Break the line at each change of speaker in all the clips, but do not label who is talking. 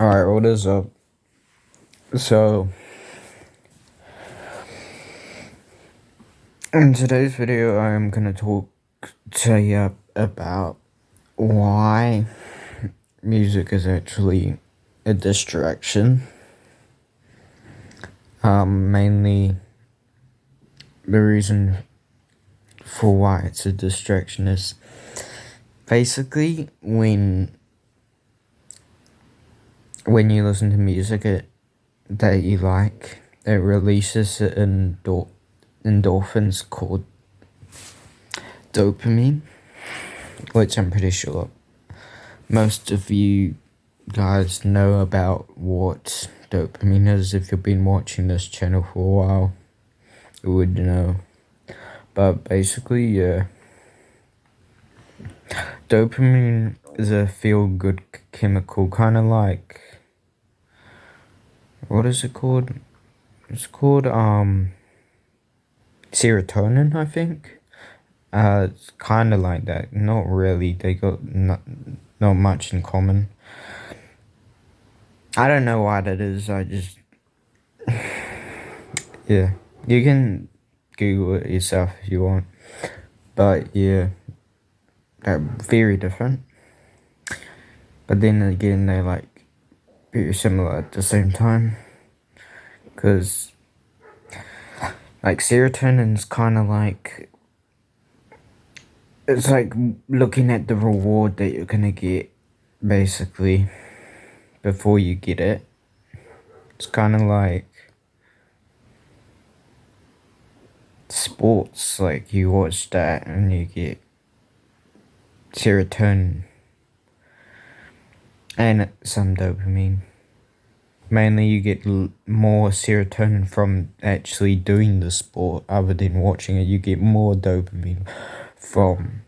Alright, what is up? So, in today's video, I'm gonna talk to you about why music is actually a distraction. Mainly, the reason for why it's a distraction is basically when you listen to music that you like, it releases endorphins called dopamine, which I'm pretty sure most of you guys know about what dopamine is. If you've been watching this channel for a while, you would know. But basically, yeah, dopamine is a feel-good chemical, kind of like, what is it called? It's called serotonin, I think. It's kind of like that. Not really. They got not much in common. I don't know why that is. I just yeah. You can Google it yourself if you want. But yeah, they're very different. But then again, they're like very similar at the same time. Because like serotonin's kind of like, it's like looking at the reward that you're gonna get, basically, before you get it. It's kind of like sports, like you watch that and you get serotonin and some dopamine. Mainly you get more serotonin from actually doing the sport other than watching it. You get more dopamine from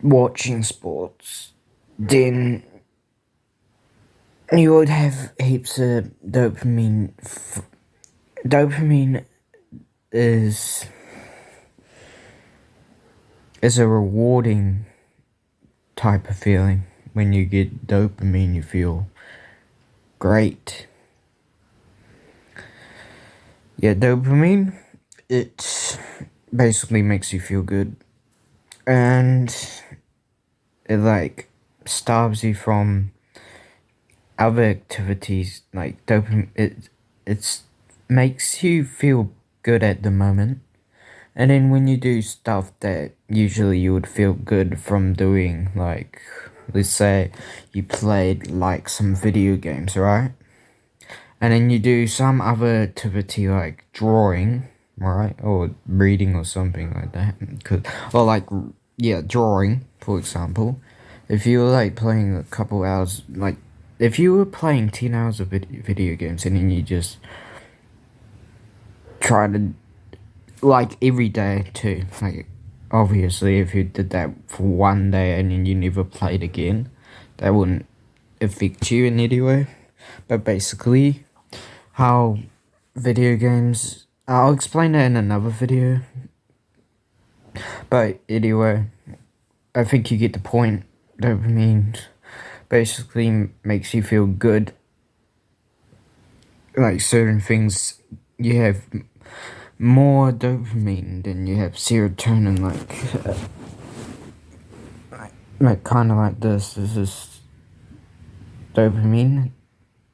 watching sports. Then you would have heaps of dopamine. Dopamine is a rewarding type of feeling. When you get dopamine, you feel great. Yeah, dopamine, it basically makes you feel good, and it like stops you from other activities. Like dopamine, it's makes you feel good at the moment, and then when you do stuff that usually you would feel good from doing, like let's say you played like some video games, right? And then you do some other activity like drawing, right? Or reading or something like that. Or like, yeah, drawing, for example. If you were like playing a couple hours, like, if you were playing 10 hours of video games and then you just try to, like, every day too, like, obviously if you did that for one day and then you never played again, that wouldn't affect you in any way. But basically, how video games, I'll explain that in another video, but anyway, I think you get the point. Dopamine basically makes you feel good. Like certain things, you have more dopamine than you have serotonin, like kind of like this is dopamine,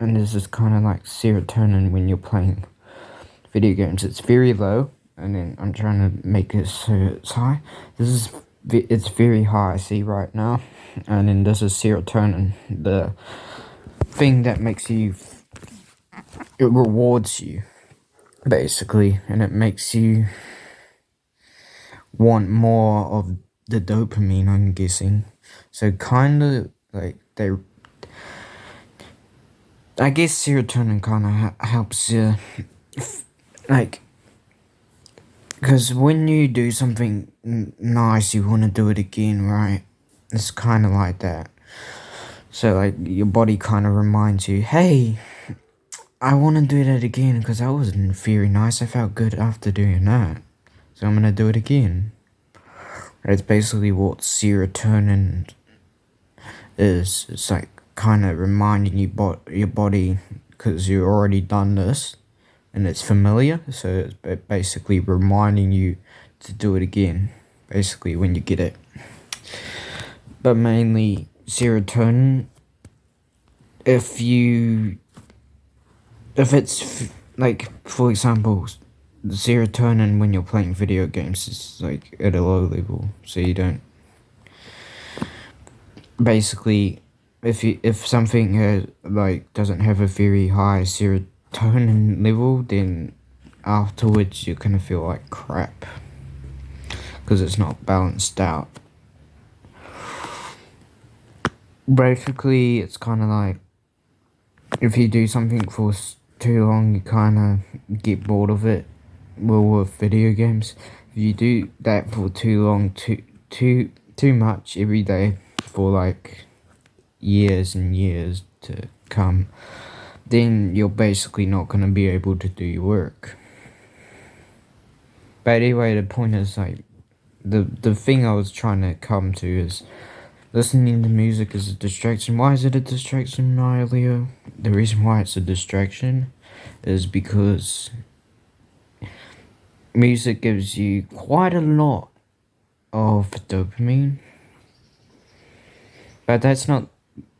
and this is kind of like serotonin when you're playing video games. It's very low, and then I'm trying to make it so it's high. It's very high, see right now, and then this is serotonin, the thing that makes you, it rewards you, basically, and it makes you want more of the dopamine, I'm guessing. So kind of like I guess serotonin kind of helps you, like, because when you do something nice, you want to do it again, right? It's kind of like that. So, like, your body kind of reminds you, hey, I want to do that again because that wasn't very nice. I felt good after doing that. So I'm going to do it again. It's basically what serotonin is. It's like kind of reminding your body, because you've already done this and it's familiar, so it's basically reminding you to do it again, basically, when you get it. But mainly serotonin, if it's like, for example, the serotonin when you're playing video games is like at a low level, so you don't basically, if something like doesn't have a very high serotonin level, then afterwards you're gonna feel like crap because it's not balanced out. Basically, it's kind of like if you do something for too long, you kind of get bored of it. Well, with video games, if you do that for too long, too much every day for like years and years to come, then you're basically not going to be able to do your work. But anyway, the point is, like, the thing I was trying to come to is listening to music is a distraction. Why is it a distraction, Leo? The reason why it's a distraction is because music gives you quite a lot of dopamine, but that's not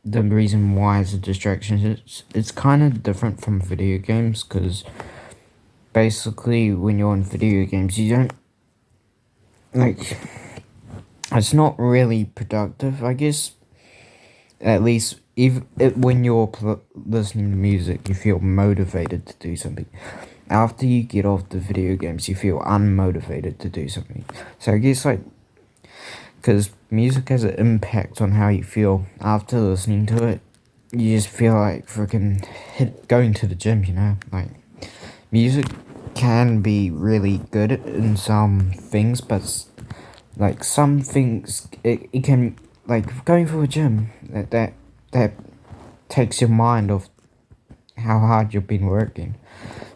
the reason why it's a distraction. It's kind of different from video games, because basically when you're on video games, you don't, like, it's not really productive, I guess. At least when you're listening to music, you feel motivated to do something. After you get off the video games, you feel unmotivated to do something. So I guess, like, because music has an impact on how you feel after listening to it. You just feel like freaking going to the gym, you know? Like, music can be really good in some things, but like some things, it can, like going for a gym, that takes your mind off how hard you've been working.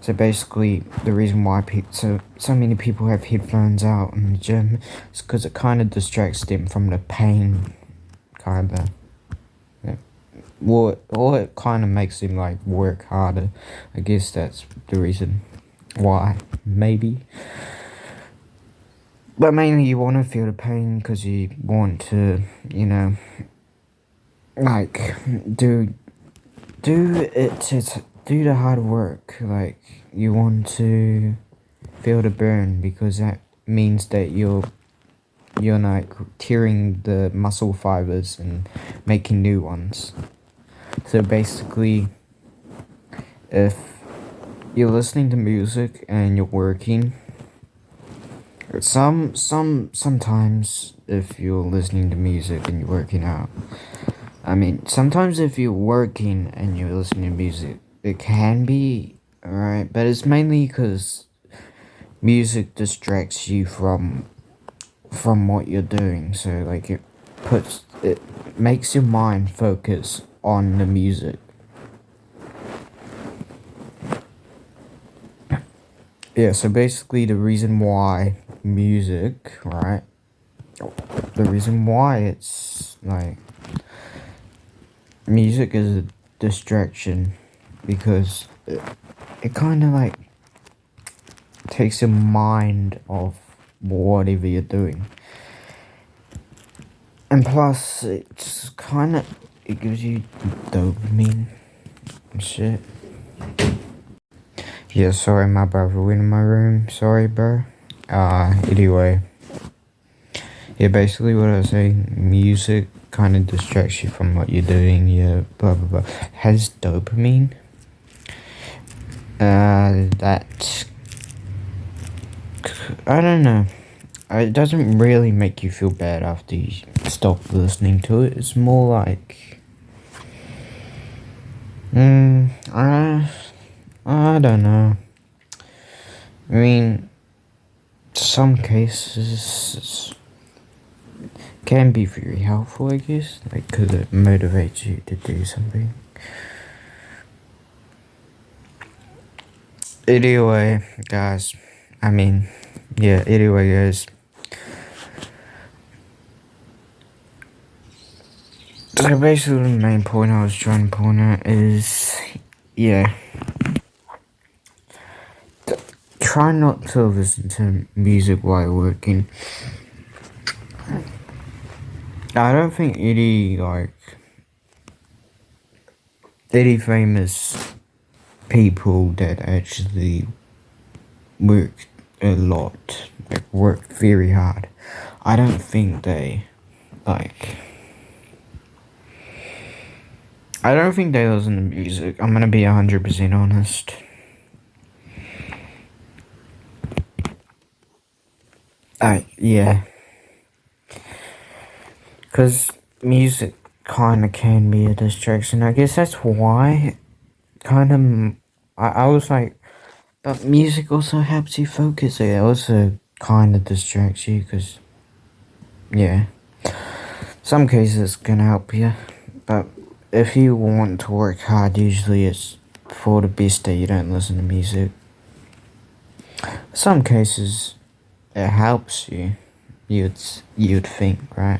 So basically, the reason why so many people have headphones out in the gym is because it kind of distracts them from the pain, kind of. Yeah. Or it kind of makes them like work harder. I guess that's the reason why, maybe. But mainly, you want to feel the pain because you want to, you know, like do the hard work. Like, you want to feel the burn, because that means that you're like tearing the muscle fibers and making new ones. So basically, if you're listening to music and you're working, sometimes if you're listening to music and you're working out, I mean, sometimes if you're working and you're listening to music, it can be alright, but it's mainly because music distracts you from what you're doing. So like, it makes your mind focus on the music. Yeah, so basically the reason why music, right? The reason why it's like music is a distraction, because it kind of like takes your mind off whatever you're doing. And plus, it's kind of, it gives you dopamine and shit. Yeah, sorry, my brother went in my room. Sorry, bro. Anyway. Yeah, basically what I was saying, music kind of distracts you from what you're doing. Yeah, blah, blah, blah. Has dopamine. That, I don't know. It doesn't really make you feel bad after you stop listening to it. It's more like, I don't know. I mean, some cases can be very helpful, I guess, like, because it motivates you to do something. Anyway, guys, anyway, guys, So basically, the main point I was trying to point out is, yeah, try not to listen to music while working. I don't think any famous people that actually work a lot, like work very hard. I don't think they like. I don't think they listen to music. I'm gonna be 100% honest. Yeah, because music kind of can be a distraction. I guess that's why kind of I was like, but music also helps you focus. It also kind of distracts you because, yeah, some cases can help you. But if you want to work hard, usually it's for the best that you don't listen to music. Some cases it helps you. You'd think, right?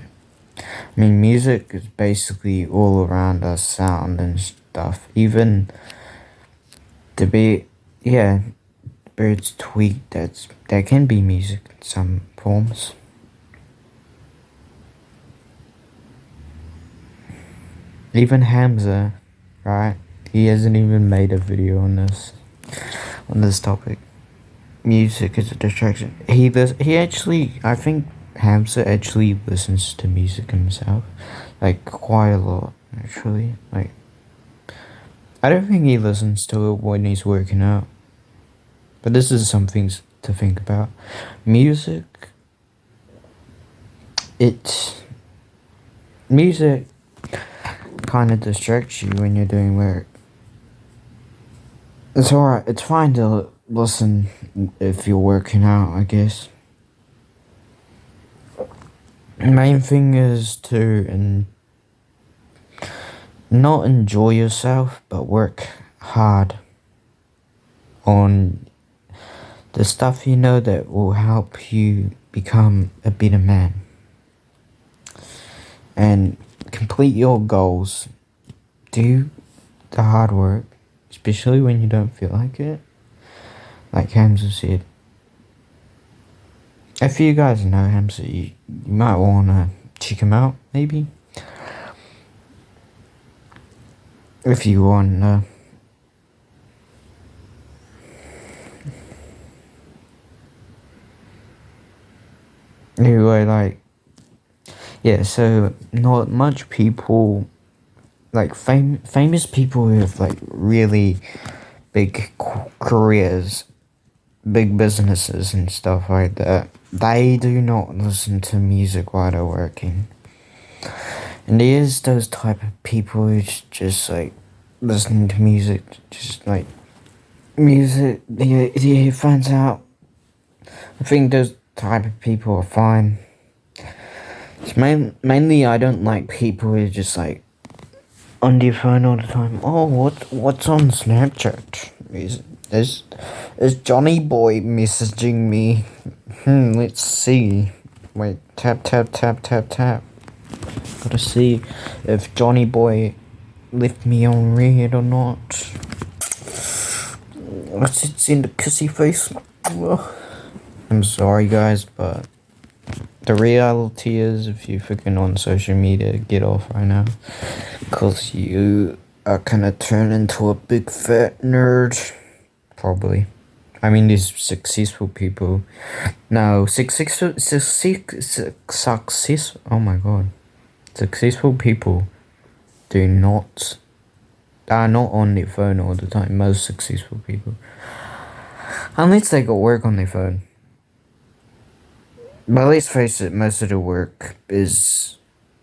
I mean, music is basically all around us, sound and stuff. Even the yeah, birds tweet. That can be music in some forms. Even Hamza, right? He hasn't even made a video on this topic. Music is a distraction. He actually, I think Hamza actually listens to music himself, like quite a lot actually. Like, I don't think he listens to it when he's working out. But this is something to think about. Music, it's music kind of distracts you when you're doing work. It's alright. It's fine to listen if you're working out, I guess. The main thing is to not enjoy yourself, but work hard on the stuff you know that will help you become a better man. And complete your goals. Do the hard work, especially when you don't feel like it. Like Hamza said. If you guys know Hamza, you might want to check him out, maybe. If you want to know. Anyway, like, yeah, so not much people, like famous people who have like really big careers, big businesses and stuff like that, they do not listen to music while they're working. And there's those type of people who just like listening to music, just like music, the headphones out. I think those type of people are fine. It's mainly I don't like people who are just like on their phone all the time. Oh, what's on Snapchat? Is Johnny Boy messaging me? Let's see. Wait, tap. Gotta see if Johnny Boy left me on read or not. What's it in the kissy face? I'm sorry guys, but the reality is if you're freaking on social media, get off right now. Cause you are gonna turn into a big fat nerd. Probably. I mean, these successful people. No, success. Oh my god. Successful people are not on their phone all the time. Most successful people. Unless they got work on their phone. But let's face it, most of the work is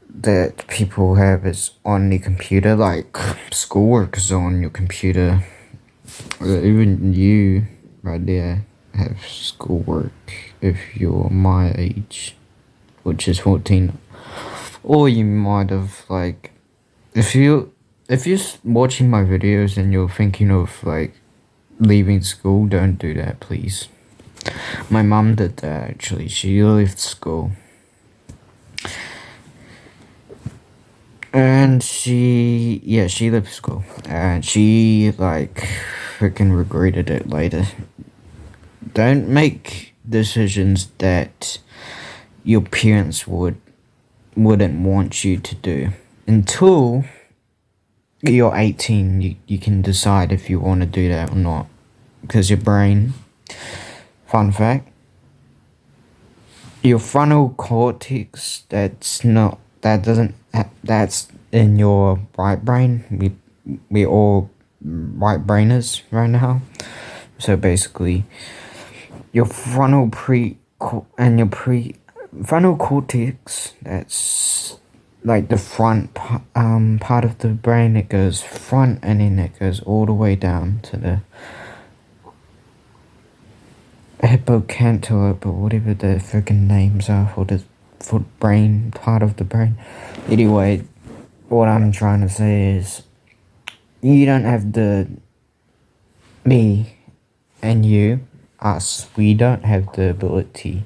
that people have is on the computer, like schoolwork is on your computer. Even you right there have schoolwork if you're my age, which is 14. Or you might have like, if you're watching my videos and you're thinking of like leaving school, don't do that, please. My mum did that actually. She left school. And she left school. And she, like, freaking regretted it later. Don't make decisions that your parents wouldn't want you to do. Until you're 18, you can decide if you want to do that or not. Because your brain, fun fact, your frontal cortex, that's in your right brain. We all right brainers right now. So basically, your frontal cortex, that's like the part of the brain. It goes front, and then it goes all the way down to the hippocampus, or whatever the freaking names are for the brain part of the brain. Anyway, what I'm trying to say is, you don't have me and us, we don't have the ability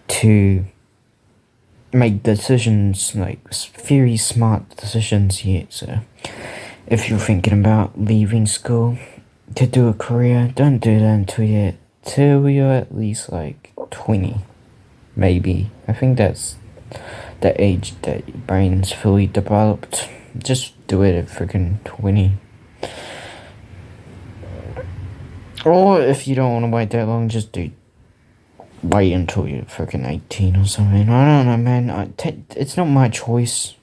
to make decisions, like very smart decisions yet. So if you're thinking about leaving school to do a career, don't do that till you're at least like 20, maybe. I think that's the age that your brain's fully developed. Just do it at freaking 20. Or if you don't want to wait that long, just wait until you're freaking 18 or something. I don't know, man. It's not my choice.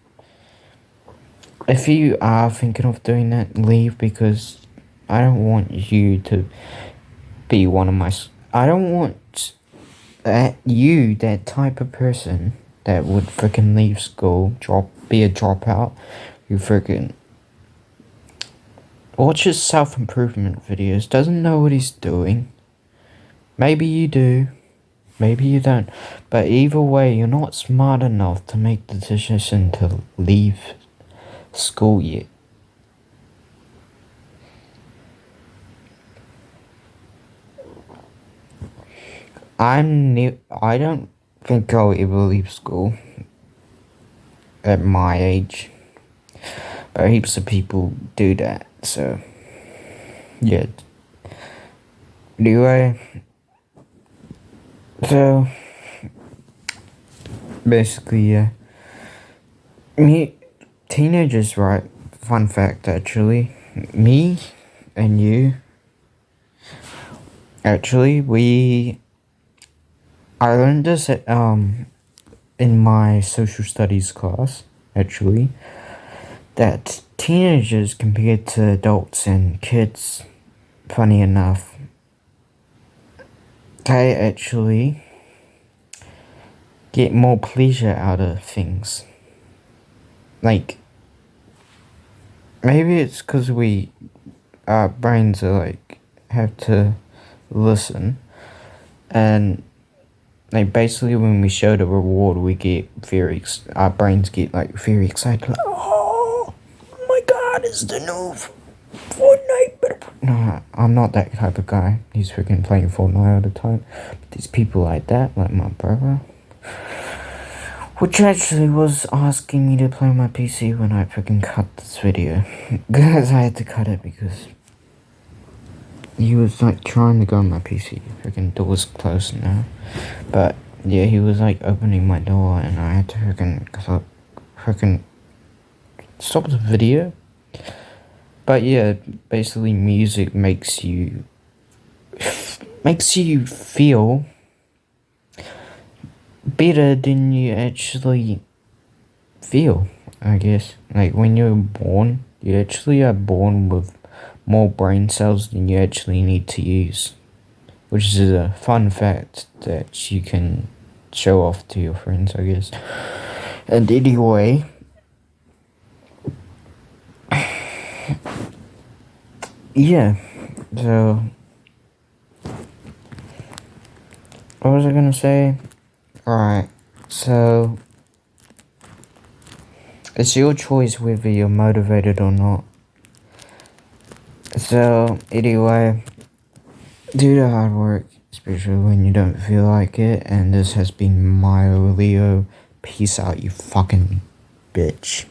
If you are thinking of doing that, leave, because I don't want you to be one of my... I don't want that type of person that would freaking leave school, be a dropout, who freaking watches self-improvement videos, doesn't know what he's doing. Maybe you do, maybe you don't, but either way, you're not smart enough to make the decision to leave school yet. I don't think I'll ever leave school at my age, but heaps of people do that, so yeah. Anyway, so basically, yeah. Teenagers, right? Fun fact, actually. Me and you, actually, I learned this in my social studies class, actually, that teenagers compared to adults and kids, funny enough, they actually get more pleasure out of things. Like, maybe it's because our brains are like, have to listen, and like basically when we show the reward, we get our brains get like very excited, like, oh my god, it's the new Fortnite. No, I'm not that type of guy. He's freaking playing Fortnite all the time. But there's people like that, like my brother, which actually was asking me to play on my PC when I freaking cut this video. Because I had to cut it because he was like trying to go on my PC. Freaking door's closed now. But yeah, he was like opening my door and I had to freaking stop the video. But yeah, basically music makes you feel better than you actually feel, I guess. Like when you're born, you actually are born with more brain cells than you actually need to use, which is a fun fact that you can show off to your friends, I guess. And anyway, yeah, so what was I gonna say? Alright, so it's your choice whether you're motivated or not. So anyway, do the hard work, especially when you don't feel like it. And this has been Mario Leo. Peace out, you fucking bitch.